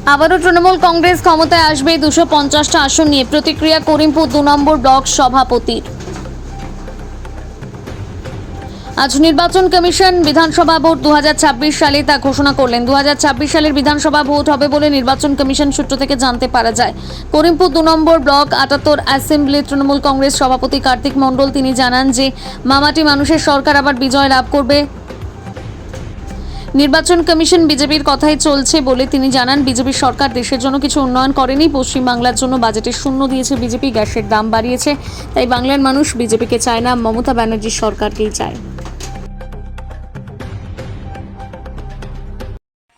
আবারও তৃণমূল কংগ্রেস ক্ষমতায় আসবে 250টা আসন নিয়ে প্রতিক্রিয়া করিমপুর 2 নম্বর ব্লক সভাপতির। আজ নির্বাচন কমিশন বিধানসভা ভোট 2026 সালে তা ঘোষণা করলেন। 2026 সালের বিধানসভা ভোট হবে বলে নির্বাচন কমিশন সূত্র থেকে জানতে পারা যায়। করিমপুর 2 নম্বর ব্লক 78 অ্যাসেম্বলি তৃণমূল কংগ্রেস সভাপতি কার্তিক মণ্ডল তিনি জানান যে মামাটি মানুষের সরকার আবার বিজয় লাভ করবে। নির্বাচন কমিশন বিজেপির কথাই চলছে বলে তিনি জানান, বিজেপি সরকার দেশের জন্য কিছু উন্নয়ন করেনি। পশ্চিমবাংলার জন্য বাজেটে শূন্য দিয়েছে বিজেপি, গ্যাসের দাম বাড়িয়েছে। তাই বাংলার মানুষ বিজেপিকে চায় না, মমতা ব্যানার্জির সরকারকেই চায়।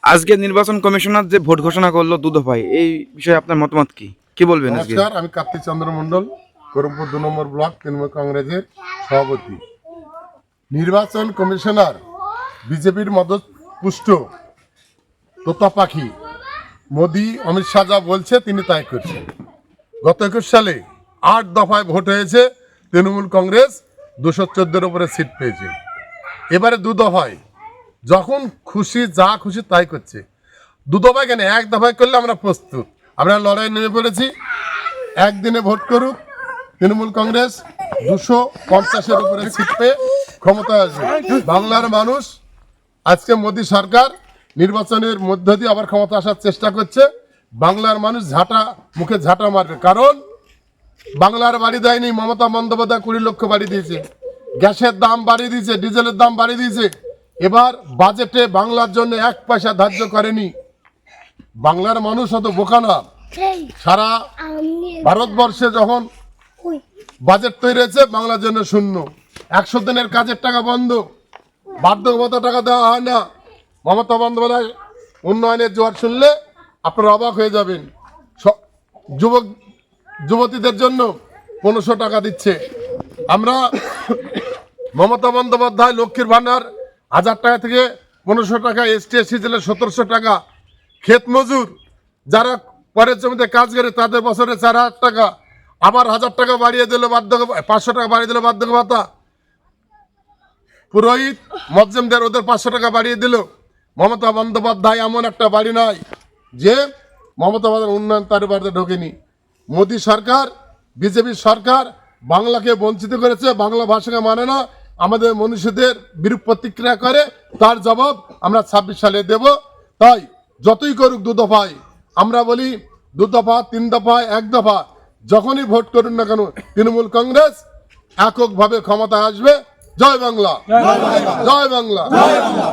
আজকে নির্বাচন কমিশনার যে ভোট ঘোষণা করলো দুদফায়, এই বিষয়ে আপনার মতামত কি বলবেন? আজকে নমস্কার, আমি কার্তিক চন্দ্র মণ্ডল, করিমপুর 2 নম্বর ব্লক তৃণমূল কংগ্রেসের সভাপতি। নির্বাচন কমিশনার বিজেপির মদতপুষ্ট তোতা পাখি। মোদি অমিত শাহ যা বলছে তিনি তাই করছেন। গত 21 সালে 8 দফায় ভোট হয়েছে, তৃণমূল কংগ্রেস 214-এর উপরে সিট পেয়েছে। এবারে 2 দফায় যখন খুশি যা খুশি তাই করছে। 2 দফায় কেন, 1 দফায় করলে আমরা প্রস্তুত, আমরা লড়াই নেমে পড়েছি। একদিনে ভোট করুক, তৃণমূল কংগ্রেস 250-এর উপরে সিট পেয়ে ক্ষমতায় আসবে। বাংলার মানুষ আজকে মোদী সরকার নির্বাচনের মধ্য দিয়ে আবার ক্ষমতা আসার চেষ্টা করছে। বাংলার মানুষ মুখে ঝাঁটা মারবে, কারণ বাংলার বাড়ি দেয়নি মমতা বন্দ্যোপাধ্যায়, 20 লক্ষ বাড়ি দিয়েছে। গ্যাসের দাম বাড়িয়ে দিয়েছে, ডিজেলের দাম বাড়িয়ে দিয়েছে। এবার বাজেটে বাংলার জন্য 1 পয়সা ধার্য করেনি। বাংলার মানুষ অত বোকা না। সারা ভারতবর্ষে যখন বাজেট তৈরি হয়েছে, বাংলার জন্য শূন্য। 100 দিনের কাজের টাকা বন্ধ, বার্ধক্য ভাতা টাকা দেওয়া হয় না। মমতা বন্দ্যোপাধ্যায় উন্নয়নের জোয়ার শুনলে আপনারা অবাক হয়ে যাবেন। যুবতীদের জন্য 1500 টাকা দিচ্ছে। আমরা মমতা বন্দ্যোপাধ্যায় লক্ষ্মীর ভান্ডার 1000 টাকা থেকে 1500 টাকা, এসটি এসসি ছেলে 1700 টাকা, ক্ষেত মজুর যারা পরের জমিতে কাজ করে তাদের বছরে 4000 টাকা, আবার 1000 টাকা বাড়িয়ে দিল 500 টাকা বাড়িয়ে দিল বার্ধক্য ভাতা। পুরোহিত মজ্জেমদের ওদের 500 টাকা বাড়িয়ে দিল। মমতা বন্দ্যোপাধ্যায় এমন একটা বাড়ি নাই যে মমতা বন্দ্যোপাধ্যায় উন্নয়ন তার বাড়িতে ঢোকেনি। মোদী সরকার, বিজেপি সরকার বাংলাকে বঞ্চিত করেছে, বাংলা ভাষাকে মানে না, আমাদের মনীষীদের বিরূপ প্রতিক্রিয়া করে। তার জবাব আমরা 26 সালে দেব। তাই যতই করুক 2 দফায়, আমরা বলি 2 দফা, 3 দফায়, 1 দফা, যখনই ভোট করুন না কেন তৃণমূল কংগ্রেস এককভাবে ক্ষমতায় আসবে। জয় বাংলা, জয় বাংলা, জয় বাংলা।